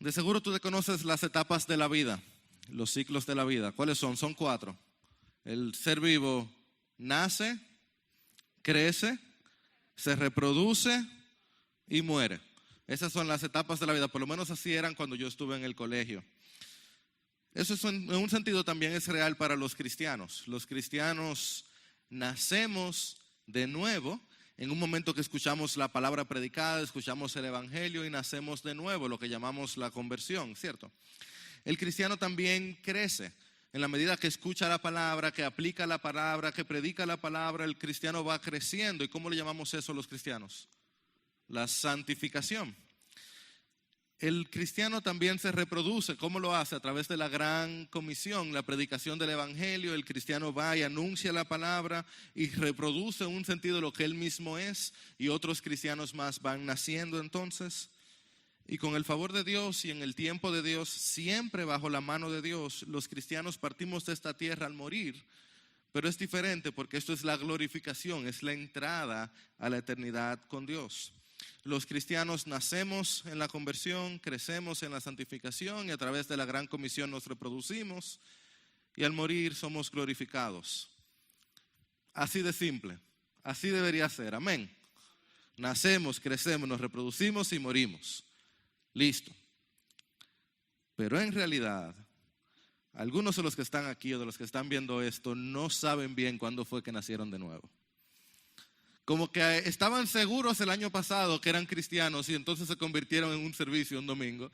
De seguro tú te conoces las etapas de la vida, los ciclos de la vida. ¿Cuáles son? Son 4. El ser vivo nace, crece, se reproduce y muere. Esas son las etapas de la vida, por lo menos así eran cuando yo estuve en el colegio. Eso en un sentido también es real para los cristianos. Los cristianos nacemos de nuevo en un momento que escuchamos la palabra predicada, escuchamos el evangelio y nacemos de nuevo, lo que llamamos la conversión, ¿cierto? El cristiano también crece. En la medida que escucha la palabra, que aplica la palabra, que predica la palabra, el cristiano va creciendo. ¿Y cómo le llamamos eso a los cristianos? La santificación. El cristiano también se reproduce. ¿Cómo lo hace? A través de la gran comisión, la predicación del evangelio. El cristiano va y anuncia la palabra y reproduce en un sentido lo que él mismo es, y otros cristianos más van naciendo entonces. Y con el favor de Dios y en el tiempo de Dios, siempre bajo la mano de Dios, los cristianos partimos de esta tierra al morir. Pero es diferente porque esto es la glorificación, es la entrada a la eternidad con Dios. Los cristianos nacemos en la conversión, crecemos en la santificación y a través de la gran comisión nos reproducimos, y al morir somos glorificados. Así de simple, así debería ser, amén. Nacemos, crecemos, nos reproducimos y morimos. Listo. Pero en realidad, algunos de los que están aquí o de los que están viendo esto no saben bien cuándo fue que nacieron de nuevo. Como que estaban seguros el año pasado que eran cristianos y entonces se convirtieron en un servicio un domingo.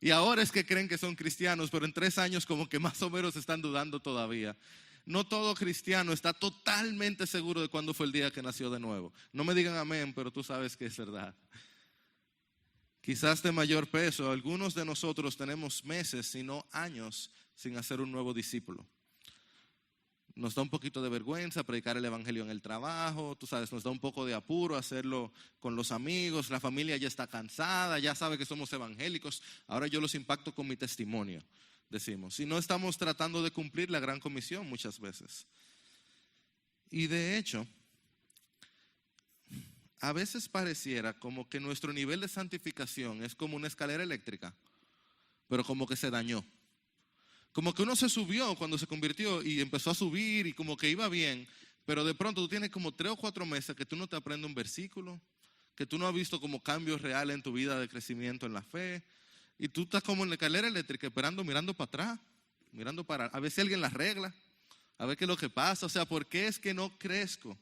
Y ahora es que creen que son cristianos, pero en 3 años como que más o menos están dudando todavía. No todo cristiano está totalmente seguro de cuándo fue el día que nació de nuevo. No me digan amén, pero tú sabes que es verdad. Quizás de mayor peso, algunos de nosotros tenemos meses, si no años, sin hacer un nuevo discípulo. Nos da un poquito de vergüenza predicar el evangelio en el trabajo, tú sabes, nos da un poco de apuro hacerlo con los amigos, la familia ya está cansada, ya sabe que somos evangélicos, ahora yo los impacto con mi testimonio, decimos. Y no estamos tratando de cumplir la gran comisión muchas veces. Y de hecho, a veces pareciera como que nuestro nivel de santificación es como una escalera eléctrica, pero como que se dañó. Como que uno se subió cuando se convirtió y empezó a subir y como que iba bien, pero de pronto tú tienes como 3 o 4 meses que tú no te aprendes un versículo, que tú no has visto como cambios reales en tu vida de crecimiento en la fe, y tú estás como en la escalera eléctrica esperando, mirando para atrás, mirando para a ver si alguien la arregla, a ver qué es lo que pasa. O sea, ¿por qué es que no crezco?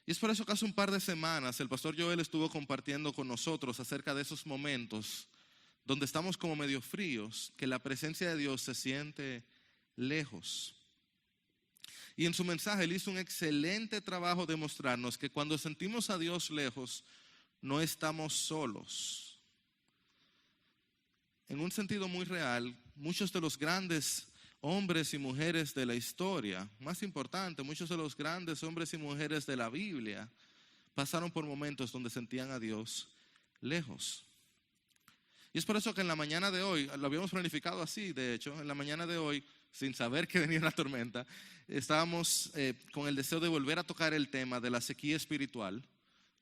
Y es por eso que hace un par de semanas el pastor Joel estuvo compartiendo con nosotros acerca de esos momentos donde estamos como medio fríos, que la presencia de Dios se siente lejos. Y en su mensaje él hizo un excelente trabajo de mostrarnos que cuando sentimos a Dios lejos, no estamos solos. En un sentido muy real, muchos de los grandes hombres y mujeres de la historia, más importante, muchos de los grandes hombres y mujeres de la Biblia, pasaron por momentos donde sentían a Dios lejos. Y es por eso que en la mañana de hoy, lo habíamos planificado así, de hecho, en la mañana de hoy, sin saber que venía la tormenta, estábamos con el deseo de volver a tocar el tema de la sequía espiritual,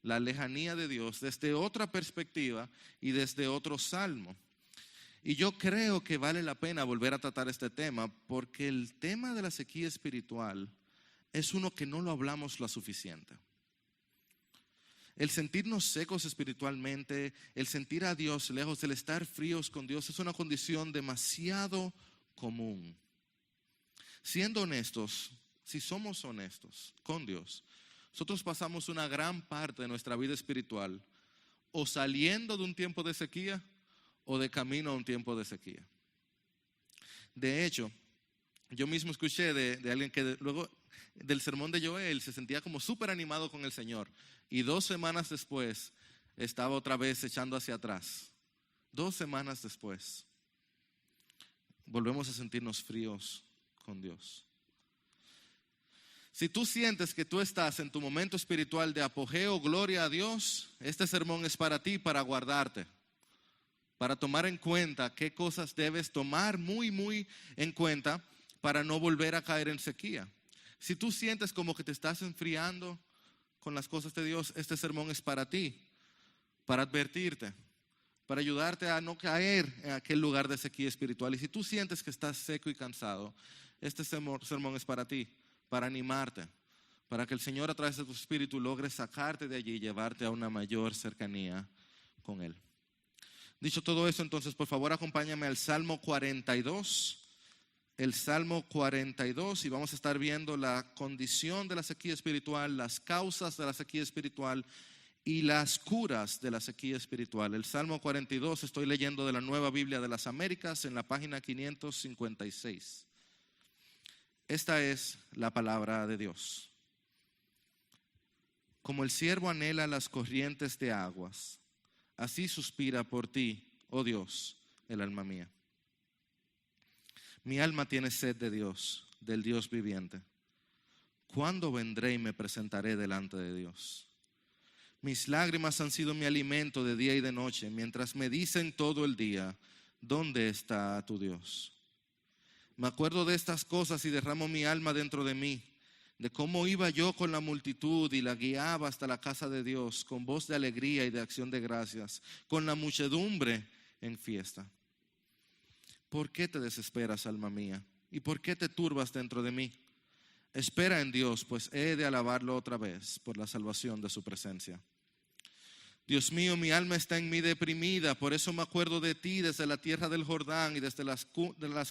la lejanía de Dios, desde otra perspectiva y desde otro salmo. Y yo creo que vale la pena volver a tratar este tema, porque el tema de la sequía espiritual es uno que no lo hablamos lo suficiente. El sentirnos secos espiritualmente, el sentir a Dios lejos, el estar fríos con Dios, es una condición demasiado común. Siendo honestos, si somos honestos con Dios, nosotros pasamos una gran parte de nuestra vida espiritual o saliendo de un tiempo de sequía o de camino a un tiempo de sequía. De hecho, yo mismo escuché de alguien que luego del sermón de Joel se sentía como súper animado con el Señor, y 2 semanas después estaba otra vez echando hacia atrás. 2 semanas después volvemos a sentirnos fríos con Dios. Si tú sientes que tú estás en tu momento espiritual de apogeo, gloria a Dios, este sermón es para ti, para guardarte, para tomar en cuenta qué cosas debes tomar muy en cuenta para no volver a caer en sequía. Si tú sientes como que te estás enfriando con las cosas de Dios, este sermón es para ti, para advertirte. para ayudarte a no caer en aquel lugar de sequía espiritual. Y si tú sientes que estás seco y cansado, este sermón es para ti, para animarte, para que el Señor a través de tu espíritu logre sacarte de allí y llevarte a una mayor cercanía con Él. Dicho todo eso, entonces, por favor, acompáñame al Salmo 42. El Salmo 42, y vamos a estar viendo la condición de la sequía espiritual, las causas de la sequía espiritual y las curas de la sequía espiritual. El Salmo 42, estoy leyendo de la Nueva Biblia de las Américas en la página 556. Esta es la palabra de Dios. Como el ciervo anhela las corrientes de aguas, así suspira por ti, oh Dios, el alma mía. Mi alma tiene sed de Dios, del Dios viviente. ¿Cuándo vendré y me presentaré delante de Dios? Mis lágrimas han sido mi alimento de día y de noche, mientras me dicen todo el día, ¿dónde está tu Dios? Me acuerdo de estas cosas y derramo mi alma dentro de mí, de cómo iba yo con la multitud y la guiaba hasta la casa de Dios, con voz de alegría y de acción de gracias, con la muchedumbre en fiesta. ¿Por qué te desesperas, alma mía? ¿Y por qué te turbas dentro de mí? Espera en Dios, pues he de alabarlo otra vez por la salvación de su presencia. Dios mío, mi alma está en mí deprimida, por eso me acuerdo de ti desde la tierra del Jordán y desde las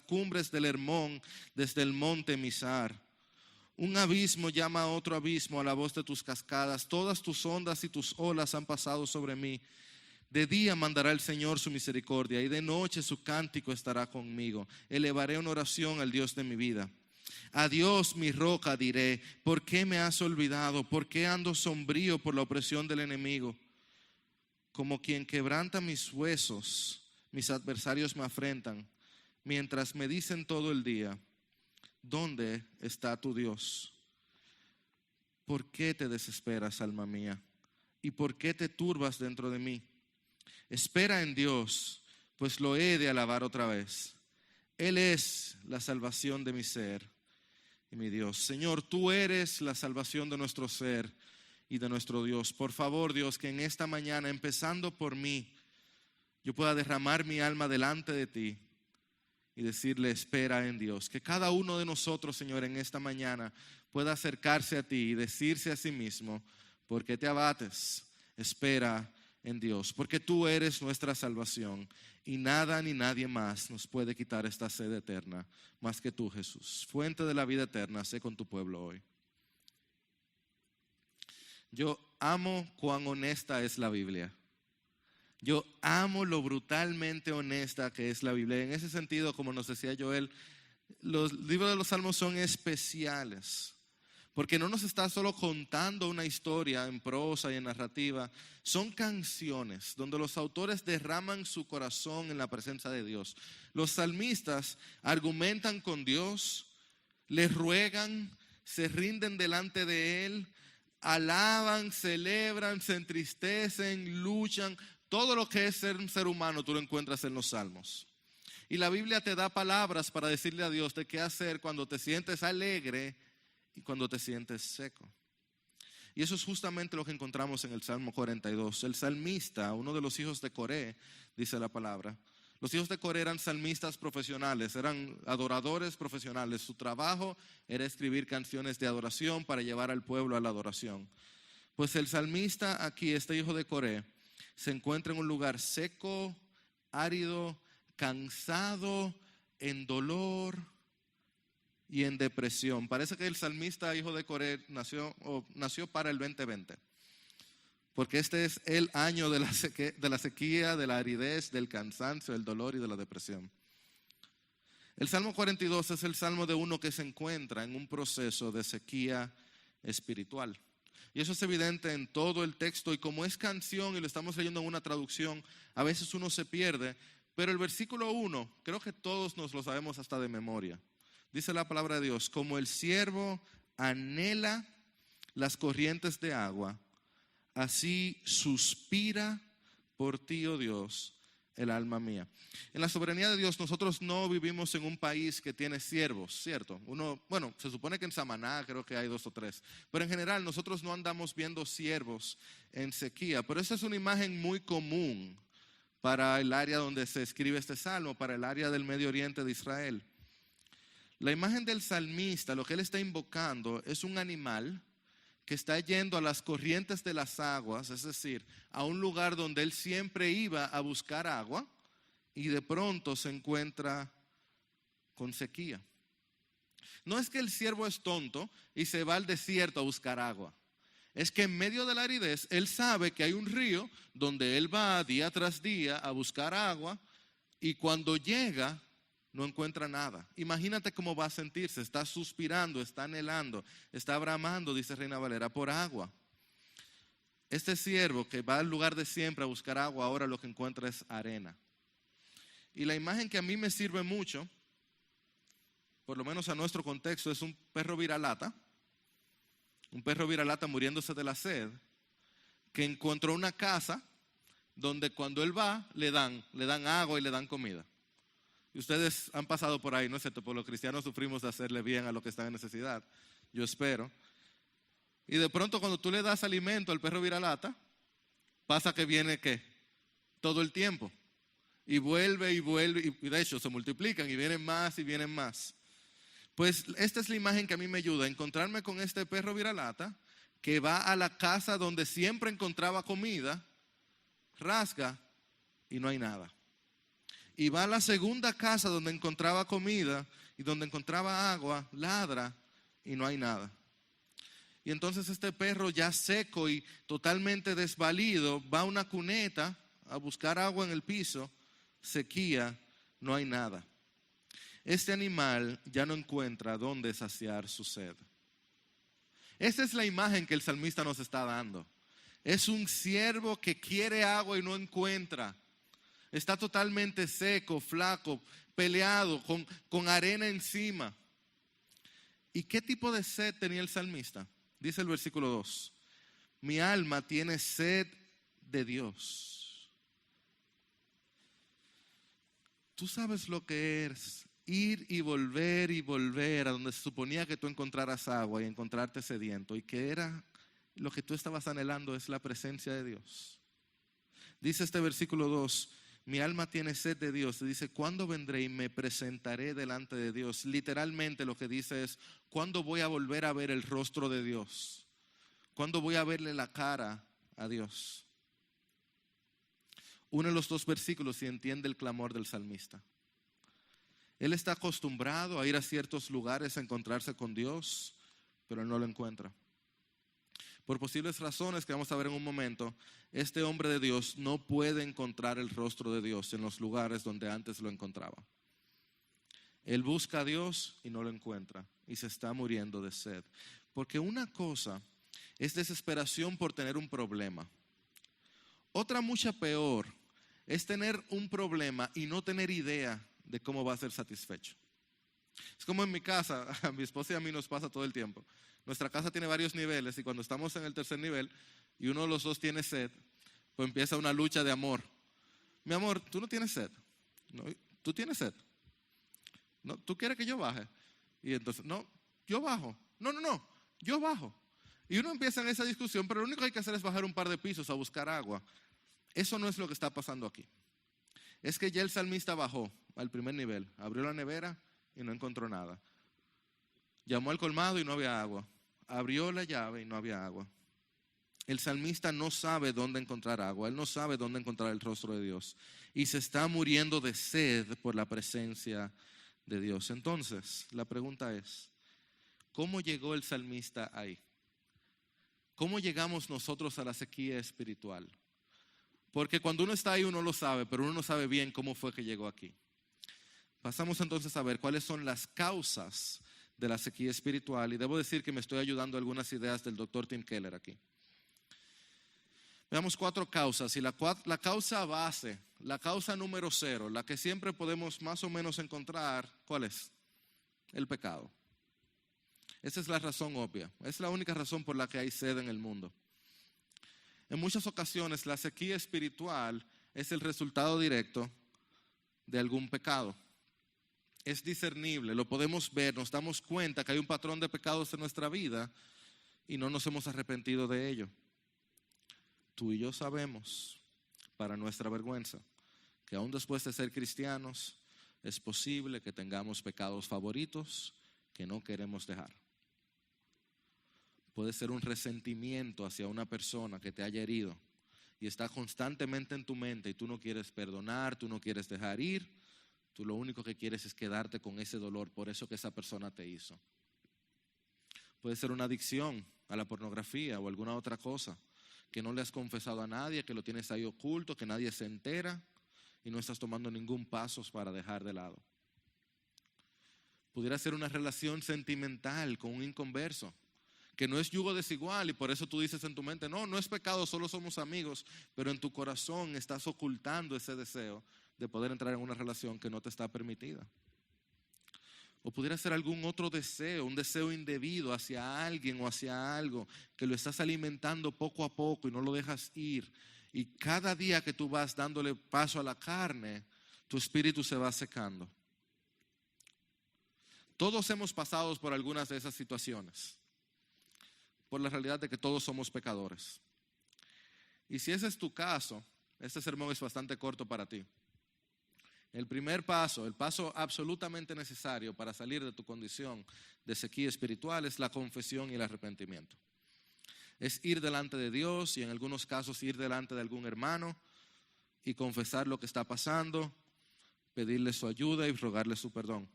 cumbres del Hermón, desde el monte Mizar. Un abismo llama a otro abismo a la voz de tus cascadas, todas tus ondas y tus olas han pasado sobre mí. De día mandará el Señor su misericordia y de noche su cántico estará conmigo. Elevaré una oración al Dios de mi vida. A Dios mi roca diré, ¿por qué me has olvidado? ¿Por qué ando sombrío por la opresión del enemigo? Como quien quebranta mis huesos, mis adversarios me afrentan, mientras me dicen todo el día, ¿dónde está tu Dios? ¿Por qué te desesperas, alma mía? ¿Y por qué te turbas dentro de mí? Espera en Dios, pues lo he de alabar otra vez. Él es la salvación de mi ser y mi Dios. Señor, tú eres la salvación de nuestro ser y de nuestro Dios. Por favor, Dios, que en esta mañana, empezando por mí, yo pueda derramar mi alma delante de ti y decirle, espera en Dios. Que cada uno de nosotros, Señor, en esta mañana pueda acercarse a ti y decirse a sí mismo, ¿por qué te abates? Espera en Dios, porque tú eres nuestra salvación y nada ni nadie más nos puede quitar esta sed eterna más que tú, Jesús. Fuente de la vida eterna, sé con tu pueblo hoy. Yo amo cuán honesta es la Biblia. Yo amo lo brutalmente honesta que es la Biblia. En ese sentido, como nos decía Joel, los libros de los Salmos son especiales. Porque no nos está solo contando una historia en prosa y en narrativa. Son canciones donde los autores derraman su corazón en la presencia de Dios. Los salmistas argumentan con Dios, le ruegan, se rinden delante de Él, alaban, celebran, se entristecen, luchan. Todo lo que es ser un ser humano tú lo encuentras en los Salmos. Y la Biblia te da palabras para decirle a Dios de qué hacer cuando te sientes alegre y cuando te sientes seco. Y eso es justamente lo que encontramos en el Salmo 42. El salmista, uno de los hijos de Coré, dice la palabra. Los hijos de Coré eran salmistas profesionales, eran adoradores profesionales. Su trabajo era escribir canciones de adoración para llevar al pueblo a la adoración. Pues el salmista aquí, este hijo de Coré, se encuentra en un lugar seco, árido, cansado, en dolor y en depresión. Parece que el salmista, hijo de Coré, nació para el 2020. Porque este es el año de la sequía, de la aridez, del cansancio, del dolor y de la depresión. El Salmo 42 es el salmo de uno que se encuentra en un proceso de sequía espiritual. Y eso es evidente en todo el texto. Y como es canción y lo estamos leyendo en una traducción, a veces uno se pierde. Pero el versículo 1, creo que todos nos lo sabemos hasta de memoria. Dice la palabra de Dios, como el ciervo anhela las corrientes de agua, así suspira por ti, oh Dios, el alma mía. En la soberanía de Dios nosotros no vivimos en un país que tiene ciervos, ¿cierto? Se supone que en Samaná creo que hay 2 o 3, pero en general nosotros no andamos viendo ciervos en sequía. Pero esa es una imagen muy común para el área donde se escribe este salmo, para el área del Medio Oriente de Israel. La imagen del salmista, lo que él está invocando es un animal que está yendo a las corrientes de las aguas, es decir, a un lugar donde él siempre iba a buscar agua y de pronto se encuentra con sequía. No es que el siervo es tonto y se va al desierto a buscar agua. Es que en medio de la aridez, él sabe que hay un río donde él va día tras día a buscar agua y cuando llega no encuentra nada. Imagínate cómo va a sentirse, está suspirando, está anhelando, está bramando, dice Reina Valera, por agua. Este siervo que va al lugar de siempre a buscar agua, ahora lo que encuentra es arena. Y la imagen que a mí me sirve mucho, por lo menos a nuestro contexto, es un perro viralata muriéndose de la sed, que encontró una casa donde cuando él va le dan agua y le dan comida. Y ustedes han pasado por ahí, ¿no es cierto? Por los cristianos sufrimos de hacerle bien a los que están en necesidad, yo espero. Y de pronto cuando tú le das alimento al perro viralata, pasa que viene ¿qué? Todo el tiempo. Y vuelve, y de hecho se multiplican y vienen más y vienen más. Pues esta es la imagen que a mí me ayuda a encontrarme con este perro viralata que va a la casa donde siempre encontraba comida, rasga y no hay nada. Y va a la segunda casa donde encontraba comida y donde encontraba agua, ladra y no hay nada. Y entonces este perro ya seco y totalmente desvalido va a una cuneta a buscar agua en el piso, sequía, no hay nada. Este animal ya no encuentra dónde saciar su sed. Esa es la imagen que el salmista nos está dando. Es un siervo que quiere agua y no encuentra. Está totalmente seco, flaco, peleado, con arena encima. ¿Y qué tipo de sed tenía el salmista? Dice el versículo 2. Mi alma tiene sed de Dios. ¿Tú sabes lo que es ir y volver a donde se suponía que tú encontraras agua y encontrarte sediento? Y que era lo que tú estabas anhelando es la presencia de Dios. Dice este versículo 2. Mi alma tiene sed de Dios. Dice, ¿cuándo vendré y me presentaré delante de Dios? Literalmente lo que dice es, ¿cuándo voy a volver a ver el rostro de Dios? ¿Cuándo voy a verle la cara a Dios? Une los dos versículos y entiende el clamor del salmista. Él está acostumbrado a ir a ciertos lugares a encontrarse con Dios, pero él no lo encuentra. Por posibles razones que vamos a ver en un momento, este hombre de Dios no puede encontrar el rostro de Dios en los lugares donde antes lo encontraba. Él busca a Dios y no lo encuentra y se está muriendo de sed. Porque una cosa es desesperación por tener un problema. Otra mucha peor es tener un problema y no tener idea de cómo va a ser satisfecho. Es como en mi casa, a mi esposa y a mí nos pasa todo el tiempo. Nuestra casa tiene varios niveles y cuando estamos en el tercer nivel y uno de los dos tiene sed, pues empieza una lucha de amor. Mi amor, tú no tienes sed. No, tú tienes sed. No, tú quieres que yo baje. Y entonces, no, yo bajo. No, yo bajo. Y uno empieza en esa discusión, pero lo único que hay que hacer es bajar un par de pisos a buscar agua. Eso no es lo que está pasando aquí. Es que ya el salmista bajó al primer nivel, abrió la nevera y no encontró nada. Llamó al colmado y no había agua. Abrió la llave y no había agua. El salmista no sabe dónde encontrar agua. Él no sabe dónde encontrar el rostro de Dios. Y se está muriendo de sed por la presencia de Dios. Entonces, la pregunta es, ¿cómo llegó el salmista ahí? ¿Cómo llegamos nosotros a la sequía espiritual? Porque cuando uno está ahí uno lo sabe, pero uno no sabe bien cómo fue que llegó aquí. Pasamos entonces a ver cuáles son las causas de la sequía espiritual, y debo decir que me estoy ayudando a algunas ideas del Dr. Tim Keller aquí. Veamos 4 causas, y la causa base, la causa número 0, la que siempre podemos más o menos encontrar, ¿cuál es? El pecado. Esa es la razón obvia, es la única razón por la que hay sed en el mundo. En muchas ocasiones la sequía espiritual es el resultado directo de algún pecado. Es discernible, lo podemos ver, nos damos cuenta que hay un patrón de pecados en nuestra vida y no nos hemos arrepentido de ello. Tú y yo sabemos, para nuestra vergüenza, que aún después de ser cristianos es posible que tengamos pecados favoritos que no queremos dejar. Puede ser un resentimiento hacia una persona que te haya herido y está constantemente en tu mente y tú no quieres perdonar, tú no quieres dejar ir, tú lo único que quieres es quedarte con ese dolor por eso que esa persona te hizo. Puede ser una adicción a la pornografía o alguna otra cosa que no le has confesado a nadie, que lo tienes ahí oculto, que nadie se entera y no estás tomando ningún paso para dejar de lado. Pudiera ser una relación sentimental con un inconverso, que no es yugo desigual y por eso tú dices en tu mente, no es pecado, solo somos amigos, pero en tu corazón estás ocultando ese deseo de poder entrar en una relación que no te está permitida. O pudiera ser algún otro deseo, un deseo indebido hacia alguien o hacia algo que lo estás alimentando poco a poco y no lo dejas ir. Y cada día que tú vas dándole paso a la carne, tu espíritu se va secando. Todos hemos pasado por algunas de esas situaciones, por la realidad de que todos somos pecadores. Y si ese es tu caso, este sermón es bastante corto para ti. El primer paso, el paso absolutamente necesario para salir de tu condición de sequía espiritual es la confesión y el arrepentimiento. Es ir delante de Dios y en algunos casos ir delante de algún hermano y confesar lo que está pasando, pedirle su ayuda y rogarle su perdón.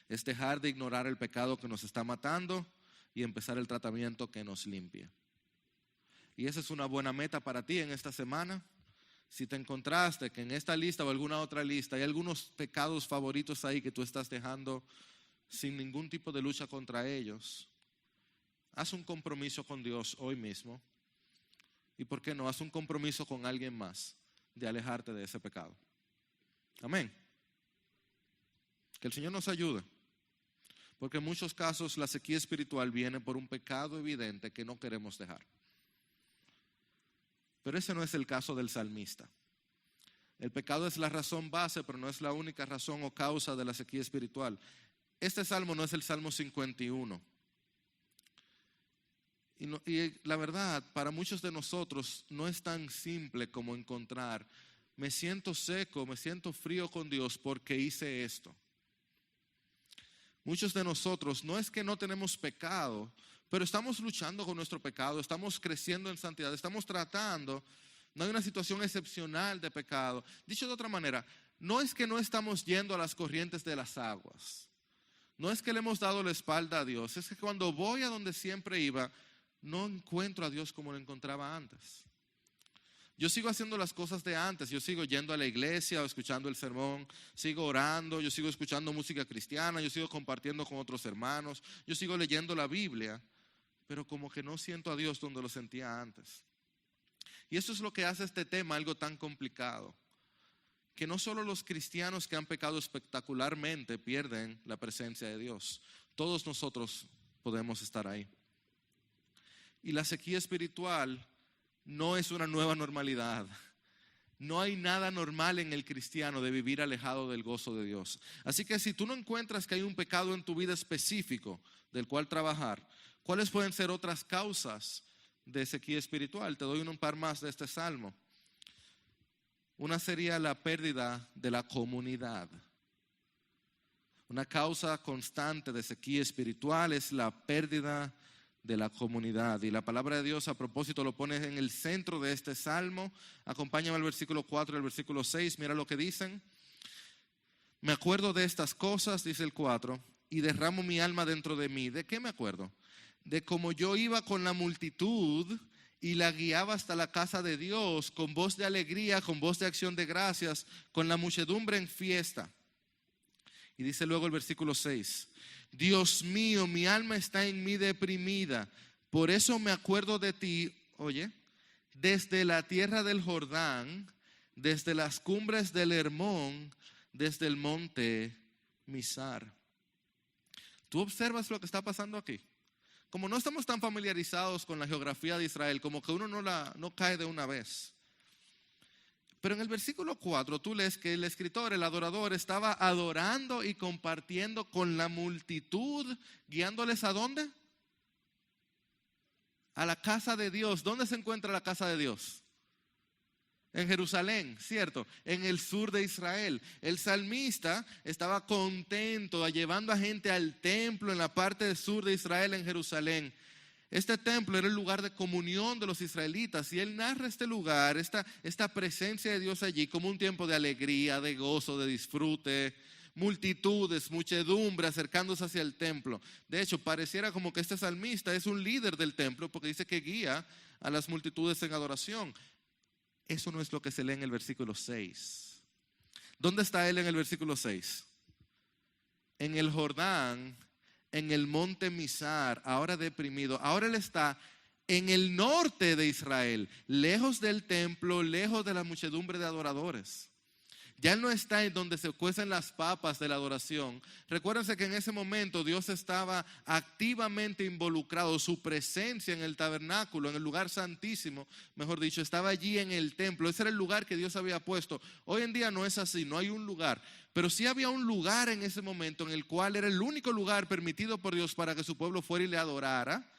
Es dejar de ignorar el pecado que nos está matando y empezar el tratamiento que nos limpia. Y esa es una buena meta para ti en esta semana. Si te encontraste que en esta lista o alguna otra lista hay algunos pecados favoritos ahí que tú estás dejando sin ningún tipo de lucha contra ellos, haz un compromiso con Dios hoy mismo. Y por qué no, haz un compromiso con alguien más de alejarte de ese pecado. Amén. Que el Señor nos ayude. Porque en muchos casos la sequía espiritual viene por un pecado evidente que no queremos dejar. Pero ese no es el caso del salmista. El pecado es la razón base, pero no es la única razón o causa de la sequía espiritual. Este salmo no es el Salmo 51. Y la verdad, para muchos de nosotros no es tan simple como encontrar, me siento seco, me siento frío con Dios porque hice esto. Muchos de nosotros no es que no tenemos pecado, pero estamos luchando con nuestro pecado, estamos creciendo en santidad, estamos tratando, no hay una situación excepcional de pecado. Dicho de otra manera, no es que no estamos yendo a las corrientes de las aguas, no es que le hemos dado la espalda a Dios, es que cuando voy a donde siempre iba, no encuentro a Dios como lo encontraba antes. Yo sigo haciendo las cosas de antes, yo sigo yendo a la iglesia o escuchando el sermón, sigo orando, yo sigo escuchando música cristiana, yo sigo compartiendo con otros hermanos, yo sigo leyendo la Biblia, pero como que no siento a Dios donde lo sentía antes. Y eso es lo que hace este tema algo tan complicado, que no solo los cristianos que han pecado espectacularmente pierden la presencia de Dios, todos nosotros podemos estar ahí. Y la sequía espiritual no es una nueva normalidad. No hay nada normal en el cristiano de vivir alejado del gozo de Dios. Así que si tú no encuentras que hay un pecado en tu vida específico del cual trabajar, ¿cuáles pueden ser otras causas de sequía espiritual? Te doy un par más de este salmo. Una sería la pérdida de la comunidad. Una causa constante de sequía espiritual es la pérdida de la comunidad. Y la palabra de Dios a propósito lo pone en el centro de este salmo. Acompáñame al versículo 4 y al versículo 6. Mira lo que dicen. Me acuerdo de estas cosas, dice el 4, y derramo mi alma dentro de mí. ¿De qué me acuerdo? De cómo yo iba con la multitud y la guiaba hasta la casa de Dios con voz de alegría, con voz de acción de gracias, con la muchedumbre en fiesta. Y dice luego el versículo 6. Dios mío, mi alma está en mí deprimida, por eso me acuerdo de ti, oye, desde la tierra del Jordán, desde las cumbres del Hermón, desde el monte Misar. ¿Tú observas lo que está pasando aquí? Como no estamos tan familiarizados con la geografía de Israel, como que uno no cae de una vez. Pero en el versículo 4 tú lees que el escritor, el adorador, estaba adorando y compartiendo con la multitud, guiándoles ¿a dónde? A la casa de Dios. ¿Dónde se encuentra la casa de Dios? En Jerusalén, ¿cierto? En el sur de Israel. El salmista estaba contento llevando a gente al templo en la parte del sur de Israel, en Jerusalén. Este templo era el lugar de comunión de los israelitas y él narra este lugar, esta presencia de Dios allí como un tiempo de alegría, de gozo, de disfrute, multitudes, muchedumbre acercándose hacia el templo. De hecho, pareciera como que este salmista es un líder del templo porque dice que guía a las multitudes en adoración. Eso no es lo que se lee en el versículo 6. ¿Dónde está él en el versículo 6? En el Jordán, en el monte Mizar, ahora deprimido. Ahora él está en el norte de Israel, lejos del templo, lejos de la muchedumbre de adoradores. Ya él no está en donde se cuecen las papas de la adoración. Recuérdense que en ese momento Dios estaba activamente involucrado. Su presencia en el tabernáculo, en el lugar santísimo, mejor dicho, estaba allí en el templo. Ese era el lugar que Dios había puesto. Hoy en día no es así, no hay un lugar. Pero sí había un lugar en ese momento en el cual era el único lugar permitido por Dios para que su pueblo fuera y le adorara.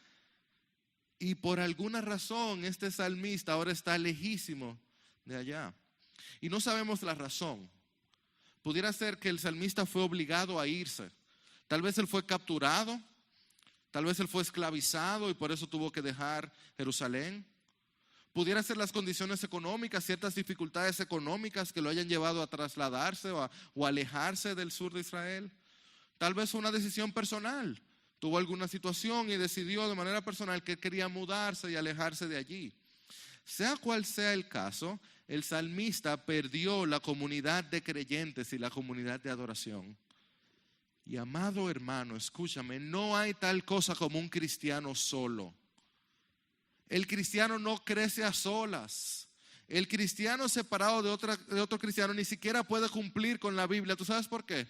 Y por alguna razón este salmista ahora está lejísimo de allá. Y no sabemos la razón. Pudiera ser que el salmista fue obligado a irse. Tal vez él fue capturado. Tal vez él fue esclavizado y por eso tuvo que dejar Jerusalén. Pudiera ser las condiciones económicas, ciertas dificultades económicas que lo hayan llevado a trasladarse o alejarse del sur de Israel. Tal vez fue una decisión personal. Tuvo alguna situación y decidió de manera personal que quería mudarse y alejarse de allí. Sea cual sea el caso, el salmista perdió la comunidad de creyentes y la comunidad de adoración. Y amado hermano, escúchame, no hay tal cosa como un cristiano solo. El cristiano no crece a solas. El cristiano separado de otro cristiano ni siquiera puede cumplir con la Biblia. ¿Tú sabes por qué?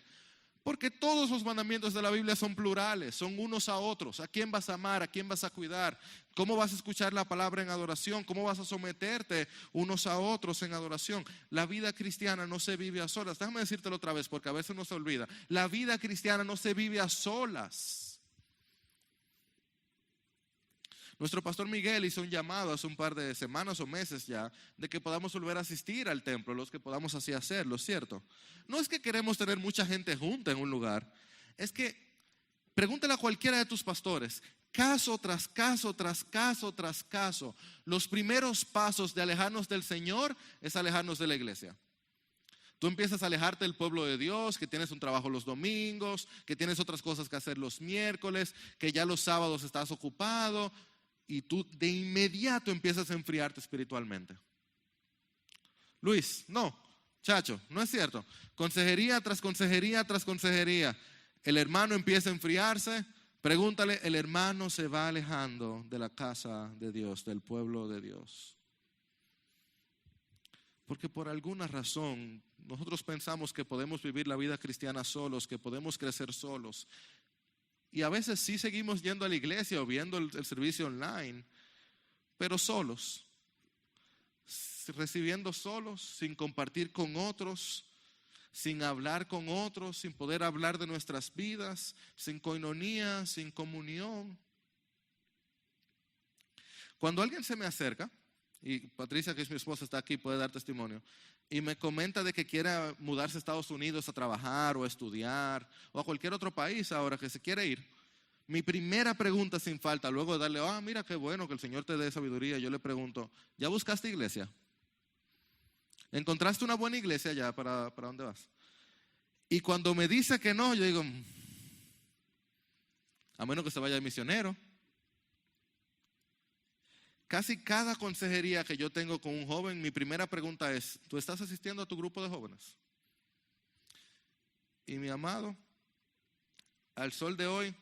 Porque todos los mandamientos de la Biblia son plurales, son unos a otros. ¿A quién vas a amar? ¿A quién vas a cuidar? ¿Cómo vas a escuchar la palabra en adoración? ¿Cómo vas a someterte unos a otros en adoración? La vida cristiana no se vive a solas. Déjame decírtelo otra vez porque a veces no se olvida. La vida cristiana no se vive a solas. Nuestro pastor Miguel hizo un llamado hace un par de semanas o meses ya de que podamos volver a asistir al templo, los que podamos así hacerlo, ¿cierto? No es que queremos tener mucha gente junta en un lugar, es que pregúntale a cualquiera de tus pastores, caso tras caso, tras caso, tras caso, los primeros pasos de alejarnos del Señor es alejarnos de la iglesia. Tú empiezas a alejarte del pueblo de Dios, que tienes un trabajo los domingos, que tienes otras cosas que hacer los miércoles, que ya los sábados estás ocupado. Y tú de inmediato empiezas a enfriarte espiritualmente. Luis, no, chacho, no es cierto. Consejería tras consejería tras consejería. El hermano empieza a enfriarse. Pregúntale, el hermano se va alejando de la casa de Dios, del pueblo de Dios. Porque por alguna razón nosotros pensamos que podemos vivir la vida cristiana solos, que podemos crecer solos. Y a veces sí seguimos yendo a la iglesia o viendo el servicio online, pero solos, recibiendo solos, sin compartir con otros, sin hablar con otros, sin poder hablar de nuestras vidas, sin coinonía, sin comunión. Cuando alguien se me acerca, y Patricia, que es mi esposa, está aquí, puede dar testimonio, y me comenta de que quiere mudarse a Estados Unidos a trabajar o a estudiar o a cualquier otro país ahora que se quiere ir, mi primera pregunta sin falta, luego de darle, mira qué bueno que el Señor te dé sabiduría, yo le pregunto, ¿ya buscaste iglesia? ¿Encontraste una buena iglesia ya para dónde vas? Y cuando me dice que no, yo digo, a menos que se vaya de misionero. Casi cada consejería que yo tengo con un joven, mi primera pregunta es, ¿tú estás asistiendo a tu grupo de jóvenes? Y mi amado, al sol de hoy,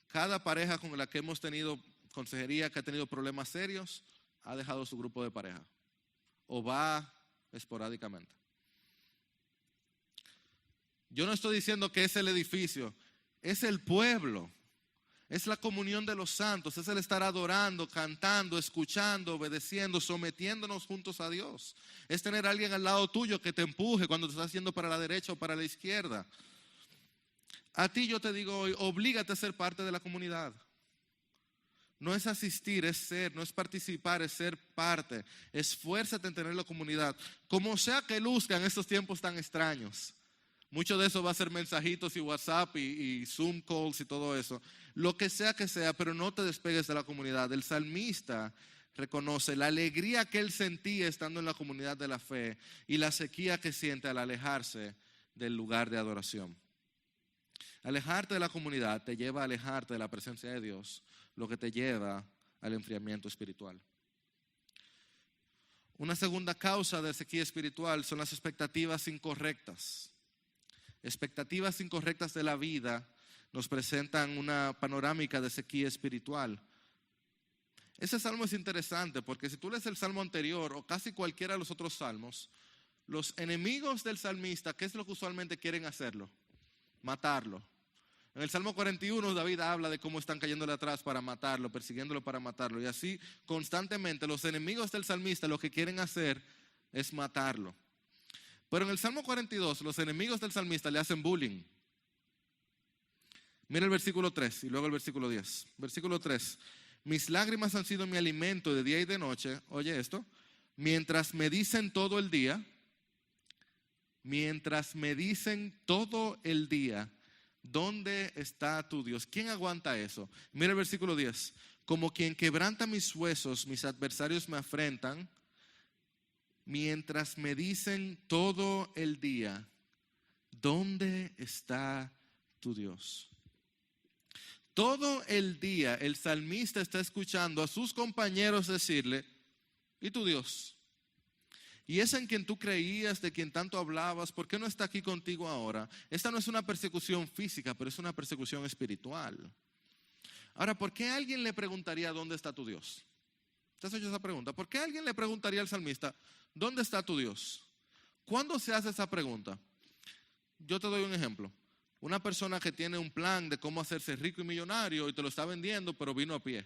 cada pareja con la que hemos tenido consejería, que ha tenido problemas serios, ha dejado su grupo de pareja o va esporádicamente. Yo no estoy diciendo que es el edificio, es el pueblo. Es la comunión de los santos, es el estar adorando, cantando, escuchando, obedeciendo, sometiéndonos juntos a Dios. Es tener a alguien al lado tuyo que te empuje cuando te estás yendo para la derecha o para la izquierda. A ti yo te digo hoy, oblígate a ser parte de la comunidad. No es asistir, es ser, no es participar, es ser parte. Esfuérzate en tener la comunidad, como sea que luzca en estos tiempos tan extraños. Mucho de eso va a ser mensajitos y WhatsApp y Zoom calls y todo eso. Lo que sea, pero no te despegues de la comunidad. El salmista reconoce la alegría que él sentía estando en la comunidad de la fe y la sequía que siente al alejarse del lugar de adoración. Alejarte de la comunidad te lleva a alejarte de la presencia de Dios, lo que te lleva al enfriamiento espiritual. Una segunda causa de sequía espiritual son las expectativas incorrectas. Expectativas incorrectas de la vida nos presentan una panorámica de sequía espiritual. Ese salmo es interesante porque si tú lees el salmo anterior o casi cualquiera de los otros salmos, los enemigos del salmista, ¿qué es lo que usualmente quieren hacerlo? Matarlo. En el Salmo 41 David habla de cómo están cayéndole atrás para matarlo, persiguiéndolo para matarlo. Y así constantemente los enemigos del salmista lo que quieren hacer es matarlo. Pero en el Salmo 42 los enemigos del salmista le hacen bullying. Mira el versículo 3 y luego el versículo 10. Versículo 3. Mis lágrimas han sido mi alimento de día y de noche. Oye esto. Mientras me dicen todo el día. Mientras me dicen todo el día. ¿Dónde está tu Dios? ¿Quién aguanta eso? Mira el versículo 10. Como quien quebranta mis huesos, mis adversarios me afrentan. Mientras me dicen todo el día, ¿dónde está tu Dios? Todo el día el salmista está escuchando a sus compañeros decirle, ¿y tu Dios? Y ese en quien tú creías, de quien tanto hablabas, ¿por qué no está aquí contigo ahora? Esta no es una persecución física, pero es una persecución espiritual. Ahora, ¿por qué alguien le preguntaría dónde está tu Dios? ¿Te has hecho esa pregunta? ¿Por qué alguien le preguntaría al salmista, ¿dónde está tu Dios? ¿Cuándo se hace esa pregunta? Yo te doy un ejemplo. Una persona que tiene un plan de cómo hacerse rico y millonario y te lo está vendiendo, pero vino a pie.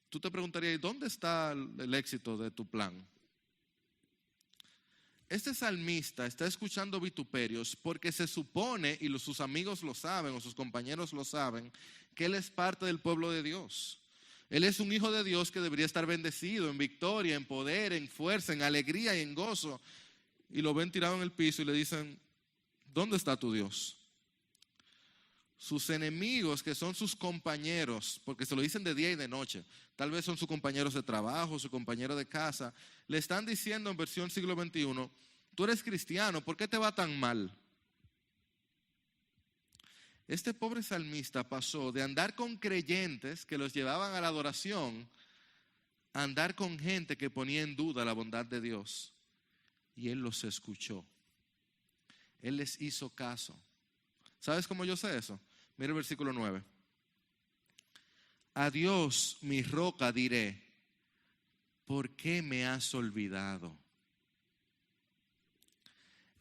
Tú te preguntarías, ¿dónde está el éxito de tu plan? Este salmista está escuchando vituperios porque se supone, y sus amigos lo saben o sus compañeros lo saben, que él es parte del pueblo de Dios. Él es un hijo de Dios que debería estar bendecido en victoria, en poder, en fuerza, en alegría y en gozo. Y lo ven tirado en el piso y le dicen, ¿dónde está tu Dios? Sus enemigos, que son sus compañeros, porque se lo dicen de día y de noche, tal vez son sus compañeros de trabajo, su compañero de casa, le están diciendo en versión siglo XXI, tú eres cristiano, ¿por qué te va tan mal? Este pobre salmista pasó de andar con creyentes que los llevaban a la adoración a andar con gente que ponía en duda la bondad de Dios. Y él los escuchó. Él les hizo caso. ¿Sabes cómo yo sé eso? Mira el versículo 9. A Dios, mi roca, diré, ¿por qué me has olvidado?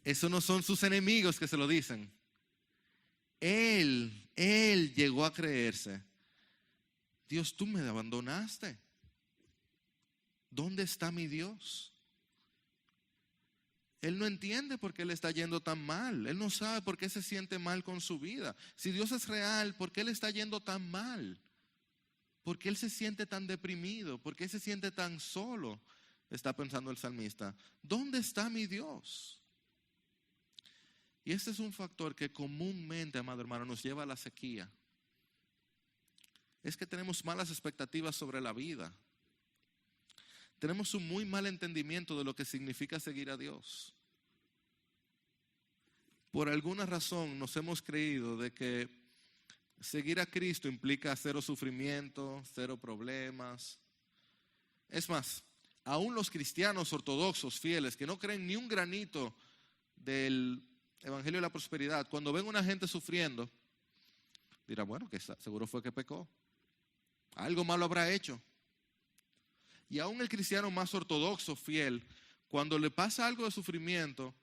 Esos no son sus enemigos que se lo dicen. Él llegó a creerse, Dios, tú me abandonaste. ¿Dónde está mi Dios? Él no entiende por qué le está yendo tan mal. Él no sabe por qué se siente mal con su vida. Si Dios es real, ¿por qué le está yendo tan mal? ¿Por qué él se siente tan deprimido? ¿Por qué se siente tan solo? Está pensando el salmista. ¿Dónde está mi Dios? Y este es un factor que comúnmente, amado hermano, nos lleva a la sequía. Es que tenemos malas expectativas sobre la vida. Tenemos un muy mal entendimiento de lo que significa seguir a Dios. Por alguna razón nos hemos creído de que seguir a Cristo implica cero sufrimiento, cero problemas. Es más, aún los cristianos ortodoxos fieles que no creen ni un granito del Evangelio de la prosperidad, cuando ven a una gente sufriendo, dirán, bueno, que seguro fue que pecó. Algo malo habrá hecho. Y aún el cristiano más ortodoxo, fiel, cuando le pasa algo de sufrimiento,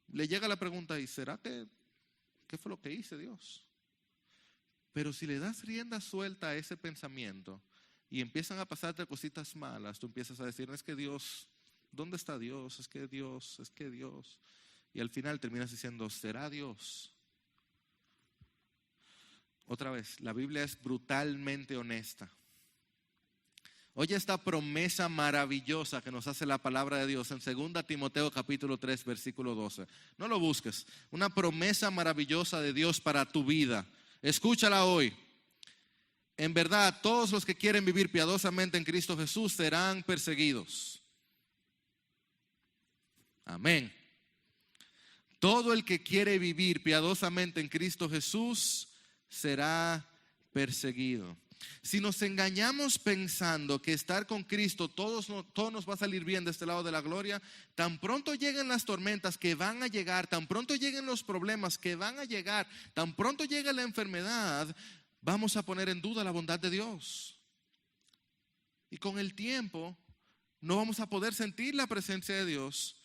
le llega la pregunta, ¿y será que qué fue lo que hice, Dios? Pero si le das rienda suelta a ese pensamiento y empiezan a pasarte cositas malas, tú empiezas a decir, es que Dios, ¿dónde está Dios? Es que Dios, es que Dios. Y al final terminas diciendo, ¿será Dios? Otra vez, la Biblia es brutalmente honesta. Oye esta promesa maravillosa que nos hace la palabra de Dios en 2 Timoteo capítulo 3 versículo 12. No lo busques, una promesa maravillosa de Dios para tu vida. Escúchala hoy. En verdad, todos los que quieren vivir piadosamente en Cristo Jesús serán perseguidos. Amén. Todo el que quiere vivir piadosamente en Cristo Jesús será perseguido. Si nos engañamos pensando que estar con Cristo todo nos va a salir bien de este lado de la gloria, tan pronto lleguen las tormentas que van a llegar, tan pronto lleguen los problemas que van a llegar, tan pronto llegue la enfermedad, vamos a poner en duda la bondad de Dios. Y con el tiempo no vamos a poder sentir la presencia de Dios.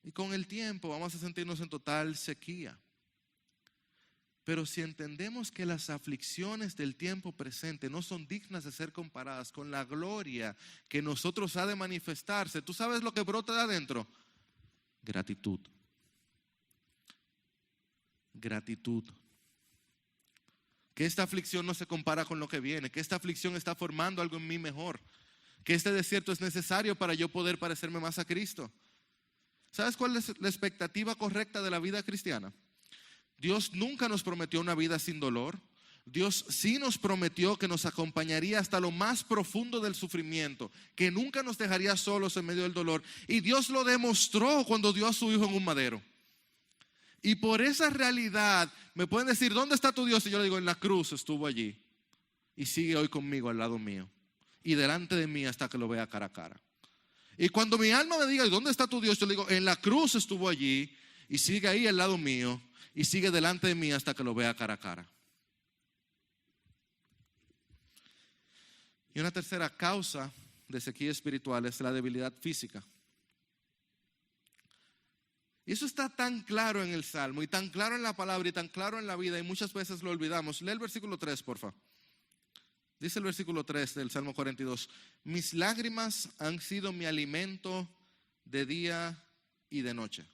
Y con el tiempo vamos a sentirnos en total sequía. Pero si entendemos que las aflicciones del tiempo presente no son dignas de ser comparadas con la gloria que nosotros ha de manifestarse, ¿tú sabes lo que brota de adentro? Gratitud. Gratitud. Que esta aflicción no se compara con lo que viene, que esta aflicción está formando algo en mí mejor, que este desierto es necesario para yo poder parecerme más a Cristo. ¿Sabes cuál es la expectativa correcta de la vida cristiana? Dios nunca nos prometió una vida sin dolor. Dios sí nos prometió que nos acompañaría hasta lo más profundo del sufrimiento, que nunca nos dejaría solos en medio del dolor. Y Dios lo demostró cuando dio a su Hijo en un madero. Y por esa realidad me pueden decir, ¿dónde está tu Dios? Y yo le digo, en la cruz estuvo allí y sigue hoy conmigo al lado mío y delante de mí hasta que lo vea cara a cara. Y cuando mi alma me diga, ¿dónde está tu Dios? Yo le digo, en la cruz estuvo allí y sigue ahí al lado mío y sigue delante de mí hasta que lo vea cara a cara. Y una tercera causa de sequía espiritual es la debilidad física. Y eso está tan claro en el Salmo y tan claro en la palabra y tan claro en la vida y muchas veces lo olvidamos. Lee el versículo 3, por favor. Dice el versículo 3 del Salmo 42. Mis lágrimas han sido mi alimento de día y de noche.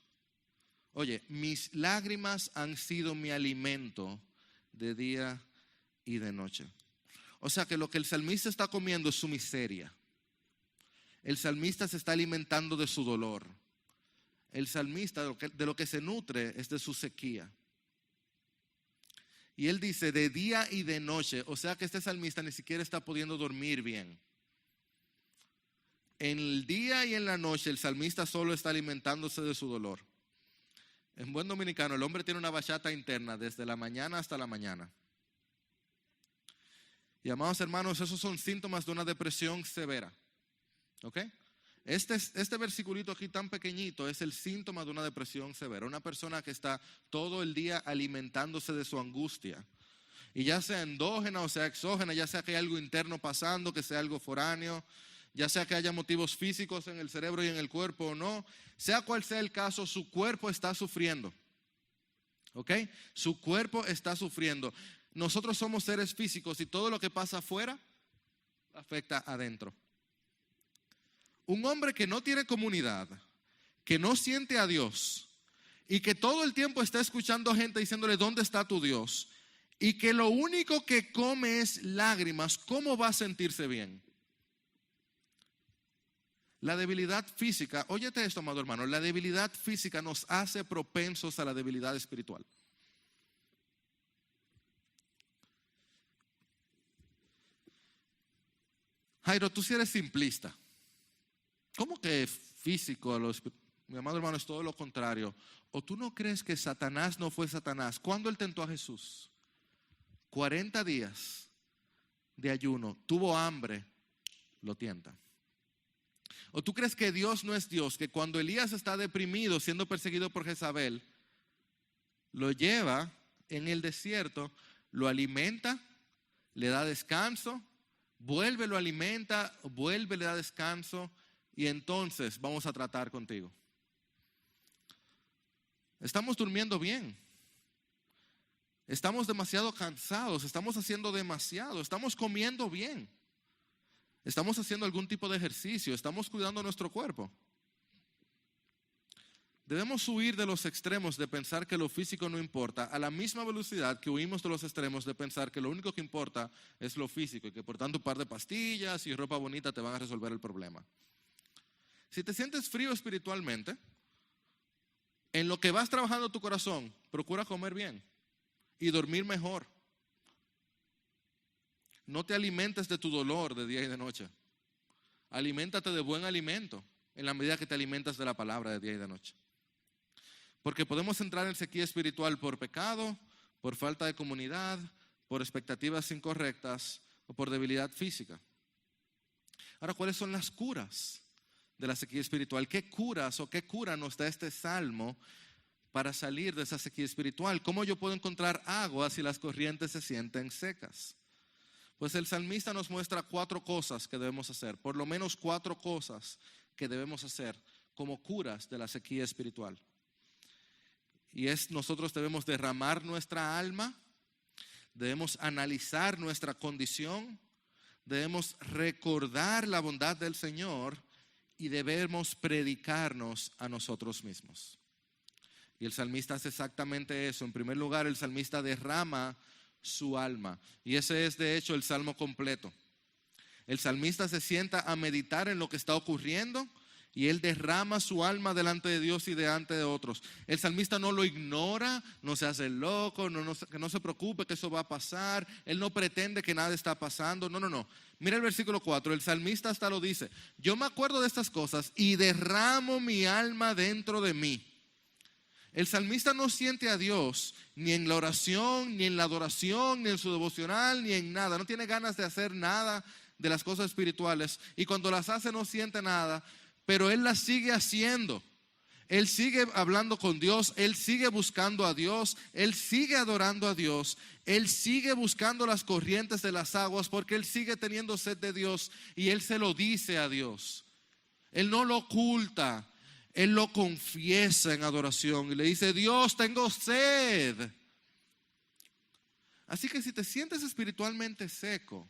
Oye, mis lágrimas han sido mi alimento de día y de noche. O sea que lo que el salmista está comiendo es su miseria. El salmista se está alimentando de su dolor. El salmista de lo que se nutre es de su sequía. Y él dice de día y de noche. O sea que este salmista ni siquiera está pudiendo dormir bien. En el día y en la noche el salmista solo está alimentándose de su dolor. En buen dominicano, el hombre tiene una bachata interna desde la mañana hasta la mañana. Y amados hermanos, esos son síntomas de una depresión severa. ¿Ok? Este versiculito aquí tan pequeñito es el síntoma de una depresión severa. Una persona que está todo el día alimentándose de su angustia. Y ya sea endógena o sea exógena, ya sea que hay algo interno pasando, que sea algo foráneo, ya sea que haya motivos físicos en el cerebro y en el cuerpo o no, sea cual sea el caso, su cuerpo está sufriendo. ¿Ok? Su cuerpo está sufriendo. Nosotros somos seres físicos y todo lo que pasa afuera afecta adentro. Un hombre que no tiene comunidad, que no siente a Dios y que todo el tiempo está escuchando a gente diciéndole ¿dónde está tu Dios? Y que lo único que come es lágrimas, ¿cómo va a sentirse bien? La debilidad física, óyete esto, amado hermano, la debilidad física nos hace propensos a la debilidad espiritual. Jairo, tú sí eres simplista. ¿Cómo que físico? Mi amado hermano, es todo lo contrario. ¿O tú no crees que Satanás no fue Satanás? ¿Cuándo él tentó a Jesús? 40 días de ayuno, tuvo hambre, lo tienta. ¿O tú crees que Dios no es Dios? Que cuando Elías está deprimido, siendo perseguido por Jezabel, lo lleva en el desierto, lo alimenta, le da descanso, vuelve, lo alimenta, vuelve, le da descanso, y entonces vamos a tratar contigo. Estamos durmiendo bien. Estamos demasiado cansados, estamos haciendo demasiado, estamos comiendo bien. Estamos haciendo algún tipo de ejercicio, estamos cuidando nuestro cuerpo. Debemos huir de los extremos de pensar que lo físico no importa, a la misma velocidad que huimos de los extremos de pensar que lo único que importa es lo físico y que por tanto un par de pastillas y ropa bonita te van a resolver el problema. Si te sientes frío espiritualmente, en lo que vas trabajando tu corazón, procura comer bien y dormir mejor. No te alimentes de tu dolor de día y de noche. Aliméntate de buen alimento en la medida que te alimentas de la palabra de día y de noche. Porque podemos entrar en sequía espiritual por pecado, por falta de comunidad, por expectativas incorrectas o por debilidad física. Ahora, ¿cuáles son las curas de la sequía espiritual? ¿Qué curas o qué cura nos da este salmo para salir de esa sequía espiritual? ¿Cómo yo puedo encontrar agua si las corrientes se sienten secas? Pues el salmista nos muestra 4 cosas que debemos hacer, por lo menos 4 cosas que debemos hacer como curas de la sequía espiritual. Y nosotros debemos derramar nuestra alma, debemos analizar nuestra condición, debemos recordar la bondad del Señor y debemos predicarnos a nosotros mismos. Y el salmista hace exactamente eso. En primer lugar, el salmista derrama su alma. Y ese es de hecho el salmo completo. El salmista se sienta a meditar en lo que está ocurriendo y él derrama su alma delante de Dios y delante de otros. El salmista no lo ignora, no se hace loco, que no se preocupe que eso va a pasar. Él no pretende que nada está pasando. No. Mira el versículo 4, el salmista hasta lo dice: yo me acuerdo de estas cosas y derramo mi alma dentro de mí. El salmista no siente a Dios ni en la oración, ni en la adoración, ni en su devocional, ni en nada. No tiene ganas de hacer nada de las cosas espirituales. Y cuando las hace no siente nada, pero él las sigue haciendo. Él sigue hablando con Dios, él sigue buscando a Dios, él sigue adorando a Dios, él sigue buscando las corrientes de las aguas porque él sigue teniendo sed de Dios y él se lo dice a Dios. Él no lo oculta. Él lo confiesa en adoración y le dice: Dios, tengo sed. Así que si te sientes espiritualmente seco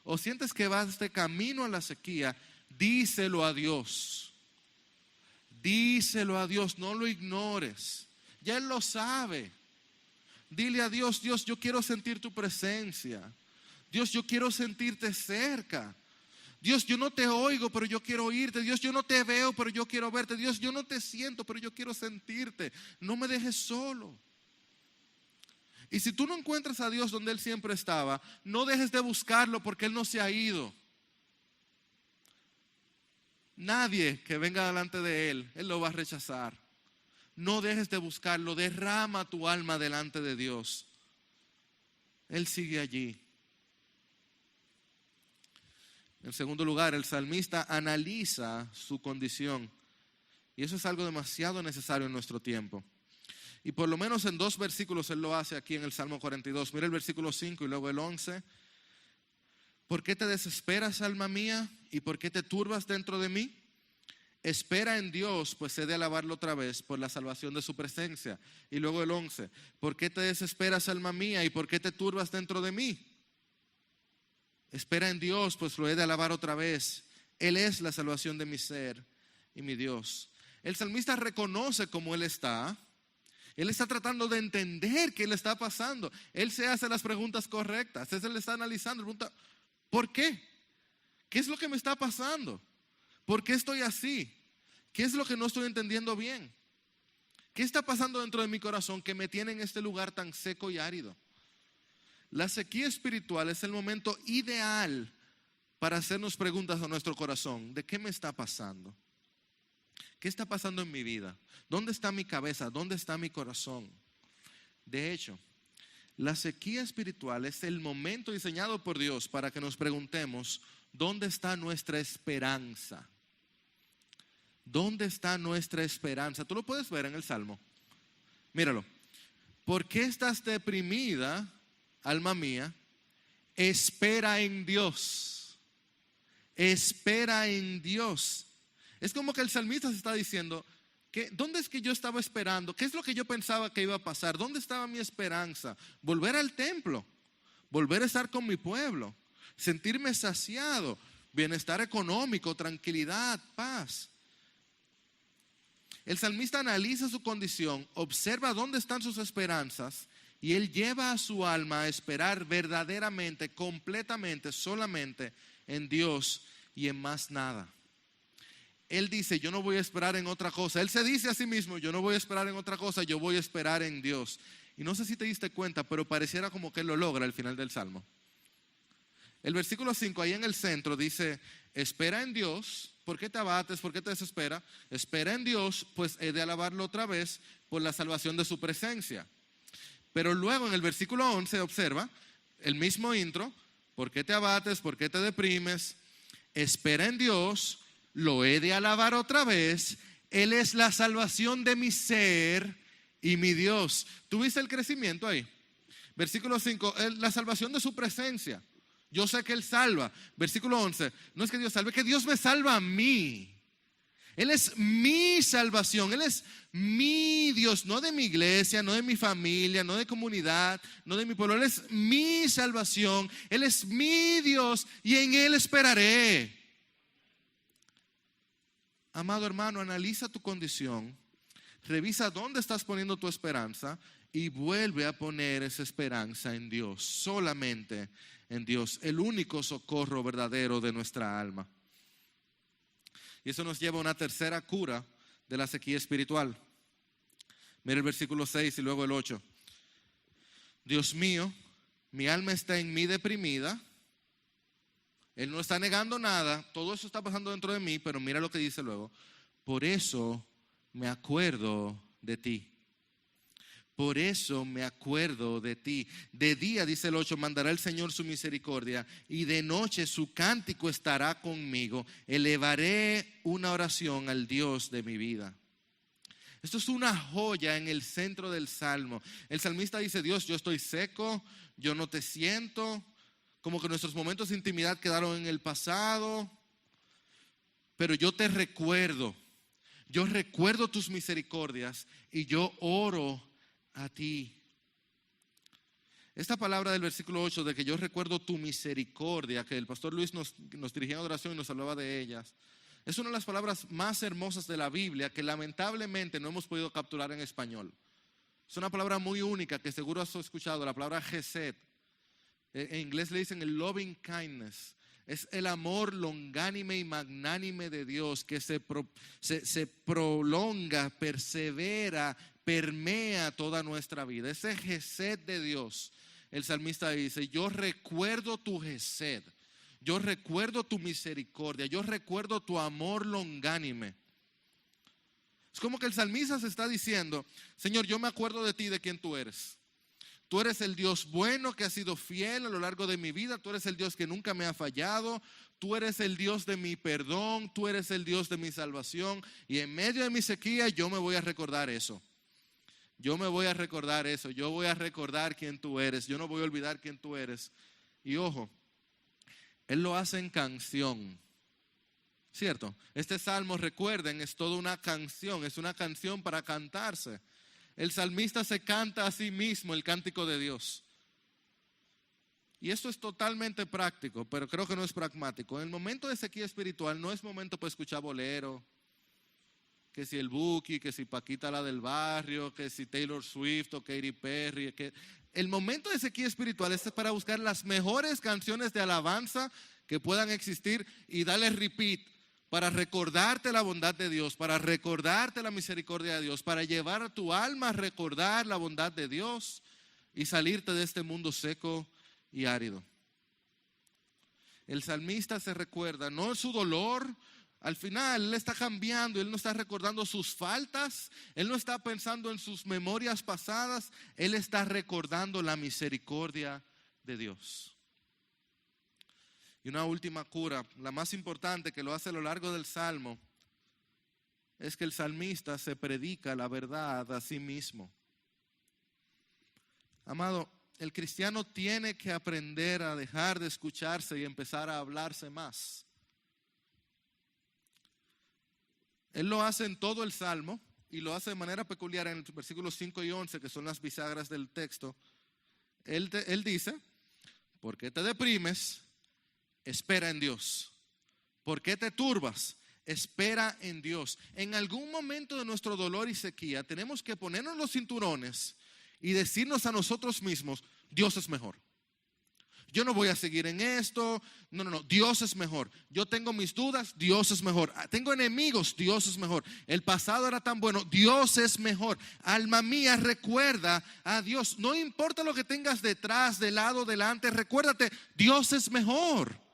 o sientes que vas de camino a la sequía, díselo a Dios. Díselo a Dios, no lo ignores. Ya Él lo sabe. Dile a Dios: Dios, yo quiero sentir tu presencia. Dios, yo quiero sentirte cerca. Dios, yo no te oigo, pero yo quiero oírte. Dios, yo no te veo, pero yo quiero verte. Dios, yo no te siento, pero yo quiero sentirte. No me dejes solo. Y si tú no encuentras a Dios donde Él siempre estaba, no dejes de buscarlo porque Él no se ha ido. Nadie que venga delante de Él, Él lo va a rechazar. No dejes de buscarlo. Derrama tu alma delante de Dios. Él sigue allí. En segundo lugar, el salmista analiza su condición. Y eso es algo demasiado necesario en nuestro tiempo. Y por lo menos en 2 versículos él lo hace aquí en el Salmo 42. Mira el versículo 5 y luego el 11. ¿Por qué te desesperas, alma mía? ¿Y por qué te turbas dentro de mí? Espera en Dios, pues he de alabarlo otra vez por la salvación de su presencia. Y luego el 11. ¿Por qué te desesperas, alma mía? ¿Y por qué te turbas dentro de mí? Espera en Dios, pues lo he de alabar otra vez. Él es la salvación de mi ser y mi Dios. El salmista reconoce cómo él está. Él está tratando de entender qué le está pasando. Él se hace las preguntas correctas. Él está analizando. Pregunta: ¿por qué? ¿Qué es lo que me está pasando? ¿Por qué estoy así? ¿Qué es lo que no estoy entendiendo bien? ¿Qué está pasando dentro de mi corazón que me tiene en este lugar tan seco y árido? La sequía espiritual es el momento ideal para hacernos preguntas a nuestro corazón. ¿De qué me está pasando? ¿Qué está pasando en mi vida? ¿Dónde está mi cabeza? ¿Dónde está mi corazón? De hecho, la sequía espiritual es el momento diseñado por Dios para que nos preguntemos: ¿dónde está nuestra esperanza? ¿Dónde está nuestra esperanza? Tú lo puedes ver en el Salmo. Míralo. ¿Por qué estás deprimida, alma mía? Espera en Dios. Espera en Dios. Es como que el salmista se está diciendo: ¿dónde es que yo estaba esperando? ¿Qué es lo que yo pensaba que iba a pasar? ¿Dónde estaba mi esperanza? Volver al templo, volver a estar con mi pueblo, sentirme saciado, bienestar económico, tranquilidad, paz. El salmista analiza su condición, observa dónde están sus esperanzas y él lleva a su alma a esperar verdaderamente, completamente, solamente en Dios y en más nada. Él dice, yo no voy a esperar en otra cosa. Él se dice a sí mismo, yo no voy a esperar en otra cosa, yo voy a esperar en Dios. Y no sé si te diste cuenta, pero pareciera como que él lo logra al final del Salmo. El versículo 5 ahí en el centro dice, espera en Dios. ¿Por qué te abates? ¿Por qué te desesperas? Espera en Dios, pues he de alabarlo otra vez por la salvación de su presencia. Pero luego en el versículo 11 observa el mismo intro. ¿Por qué te abates? ¿Por qué te deprimes? Espera en Dios, lo he de alabar otra vez. Él es la salvación de mi ser y mi Dios. ¿Tuviste el crecimiento ahí? Versículo 5, la salvación de su presencia. Yo sé que Él salva. Versículo 11, no es que Dios salve, es que Dios me salva a mí. Él es mi salvación, Él es mi Dios, no de mi iglesia, no de mi familia, no de comunidad, no de mi pueblo. Él es mi salvación, Él es mi Dios y en Él esperaré. Amado hermano, analiza tu condición, revisa dónde estás poniendo tu esperanza y vuelve a poner esa esperanza en Dios, solamente en Dios, el único socorro verdadero de nuestra alma. Y eso nos lleva a una tercera cura de la sequía espiritual. Mira el versículo 6 y luego el 8. Dios mío, mi alma está en mí deprimida. Él no está negando nada, todo eso está pasando dentro de mí, pero mira lo que dice luego. Por eso me acuerdo de ti. Por eso me acuerdo de ti. De día, dice el 8, mandará el Señor su misericordia y de noche su cántico estará conmigo. Elevaré una oración al Dios de mi vida. Esto es una joya en el centro del salmo. El salmista dice, Dios, yo estoy seco, yo no te siento, como que nuestros momentos de intimidad quedaron en el pasado, pero yo te recuerdo. Yo recuerdo tus misericordias y yo oro a ti. Esta palabra del versículo 8 de que yo recuerdo tu misericordia, que el pastor Luis nos dirigía en oración y nos hablaba de ellas, es una de las palabras más hermosas de la Biblia que lamentablemente no hemos podido capturar en español. Es una palabra muy única que seguro has escuchado, la palabra Hesed. En inglés le dicen el loving kindness. Es el amor longánime y magnánime de Dios que se prolonga, persevera, permea toda nuestra vida. Ese Hesed de Dios, el salmista dice, yo recuerdo tu Hesed, yo recuerdo tu misericordia, yo recuerdo tu amor longánime. Es como que el salmista se está diciendo, Señor, yo me acuerdo de ti, de quién tú eres. Tú eres el Dios bueno que ha sido fiel a lo largo de mi vida. Tú eres el Dios que nunca me ha fallado. Tú eres el Dios de mi perdón. Tú eres el Dios de mi salvación. Y en medio de mi sequía yo me voy a recordar eso. Yo me voy a recordar eso. Yo voy a recordar quién tú eres. Yo no voy a olvidar quién tú eres. Y ojo, Él lo hace en canción. ¿Cierto? Este salmo, recuerden, es toda una canción. Es una canción para cantarse. El salmista se canta a sí mismo el cántico de Dios. Y esto es totalmente práctico, pero creo que no es pragmático. En el momento de sequía espiritual no es momento para escuchar bolero, que si el Buki, que si Paquita la del barrio, que si Taylor Swift o Katy Perry. El momento de sequía espiritual es para buscar las mejores canciones de alabanza que puedan existir y darle repeat. Para recordarte la bondad de Dios, para recordarte la misericordia de Dios, para llevar a tu alma a recordar la bondad de Dios y salirte de este mundo seco y árido. El salmista se recuerda, no su dolor, al final él está cambiando, él no está recordando sus faltas, él no está pensando en sus memorias pasadas, él está recordando la misericordia de Dios. Y una última cura, la más importante que lo hace a lo largo del Salmo, es que el salmista se predica la verdad a sí mismo. Amado, el cristiano tiene que aprender a dejar de escucharse y empezar a hablarse más. Él lo hace en todo el Salmo y lo hace de manera peculiar en los versículos 5 y 11, que son las bisagras del texto. Él dice, ¿por qué te deprimes? Espera en Dios. ¿Por qué te turbas? espera en Dios. En algún momento de nuestro dolor y sequía tenemos que ponernos los cinturones y decirnos a nosotros mismos: Dios es mejor. Yo no voy a seguir en esto. No, Dios es mejor. Yo tengo mis dudas, Dios es mejor. Tengo enemigos, Dios es mejor. El pasado era tan bueno, Dios es mejor. Alma mía, recuerda a Dios. No importa lo que tengas detrás, de lado, delante, recuérdate, Dios es mejor.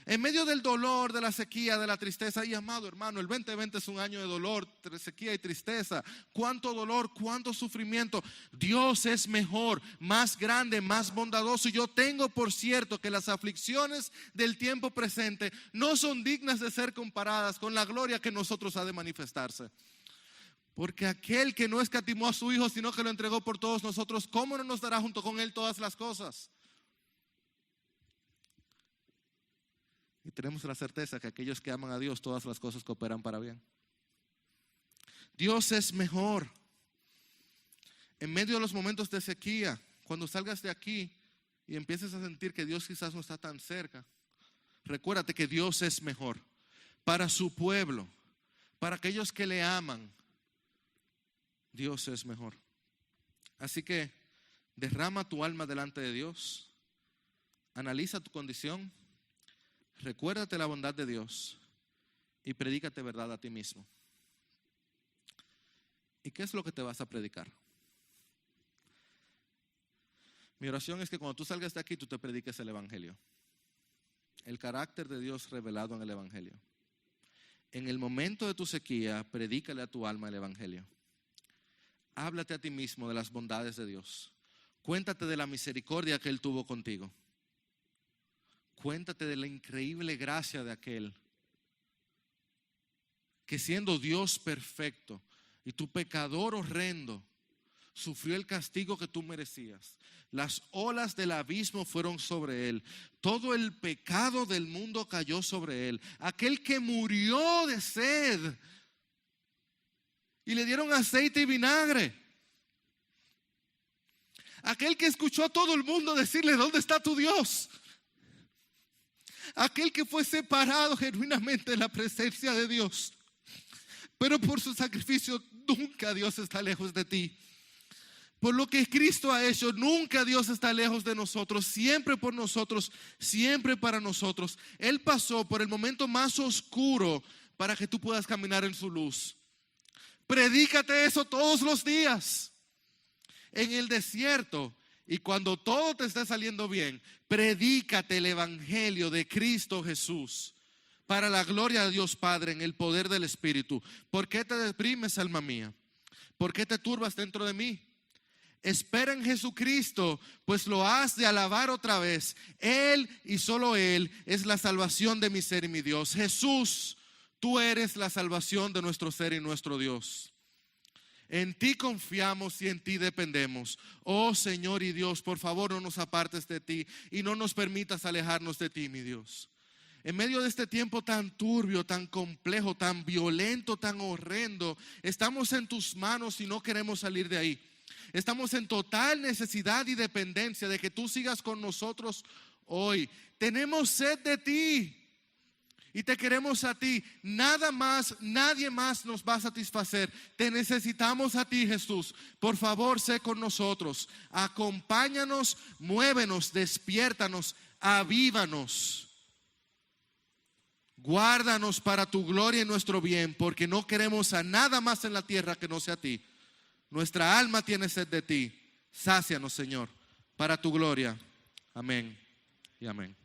En medio del dolor, de la sequía, de la tristeza, y amado hermano, el 2020 es un año de dolor, sequía y tristeza. Cuánto dolor, cuánto sufrimiento. Dios es mejor, más grande, más bondadoso. Y yo tengo por cierto que las aflicciones del tiempo presente no son dignas de ser comparadas con la gloria que en nosotros ha de manifestarse. Porque aquel que no escatimó a su Hijo, sino que lo entregó por todos nosotros, ¿cómo no nos dará junto con Él todas las cosas? Y tenemos la certeza que aquellos que aman a Dios, todas las cosas cooperan para bien. Dios es mejor. En medio de los momentos de sequía, cuando salgas de aquí y empieces a sentir que Dios quizás no está tan cerca, recuérdate que Dios es mejor para su pueblo, para aquellos que le aman. Dios es mejor. Así que derrama tu alma delante de Dios, analiza tu condición, recuérdate la bondad de Dios y predícate verdad a ti mismo. ¿Y qué es lo que te vas a predicar? Mi oración es que cuando tú salgas de aquí, tú te prediques el Evangelio. El carácter de Dios revelado en el Evangelio. En el momento de tu sequía, predícale a tu alma el Evangelio. Háblate a ti mismo de las bondades de Dios. Cuéntate de la misericordia que Él tuvo contigo. Cuéntate de la increíble gracia de aquel que, siendo Dios perfecto y tu pecador horrendo, sufrió el castigo que tú merecías. Las olas del abismo fueron sobre Él. Todo el pecado del mundo cayó sobre Él. Aquel que murió de sed y le dieron aceite y vinagre. Aquel que escuchó a todo el mundo decirle: ¿dónde está tu Dios? Aquel que fue separado genuinamente de la presencia de Dios, pero por su sacrificio nunca Dios está lejos de ti. Por lo que Cristo ha hecho, nunca Dios está lejos de nosotros, siempre por nosotros, siempre para nosotros. Él pasó por el momento más oscuro para que tú puedas caminar en su luz. Predícate eso todos los días. En el desierto y cuando todo te esté saliendo bien, predícate el Evangelio de Cristo Jesús para la gloria de Dios Padre en el poder del Espíritu. ¿Por qué te deprimes, alma mía? ¿Por qué te turbas dentro de mí? Espera en Jesucristo, pues lo has de alabar otra vez. Él y solo Él es la salvación de mi ser y mi Dios. Jesús, tú eres la salvación de nuestro ser y nuestro Dios. En ti confiamos y en ti dependemos. Oh Señor y Dios, por favor no nos apartes de ti y no nos permitas alejarnos de ti, mi Dios. En medio de este tiempo tan turbio, tan complejo, tan violento, tan horrendo, estamos en tus manos y no queremos salir de ahí. Estamos en total necesidad y dependencia de que tú sigas con nosotros hoy. Tenemos sed de ti. Y te queremos a ti. Nada más, nadie más nos va a satisfacer. Te necesitamos a ti, Jesús. Por favor, sé con nosotros. Acompáñanos, muévenos, despiértanos, avívanos. Guárdanos para tu gloria y nuestro bien, porque no queremos a nada más en la tierra que no sea a ti. Nuestra alma tiene sed de ti. Sácianos, Señor, para tu gloria. Amén y amén.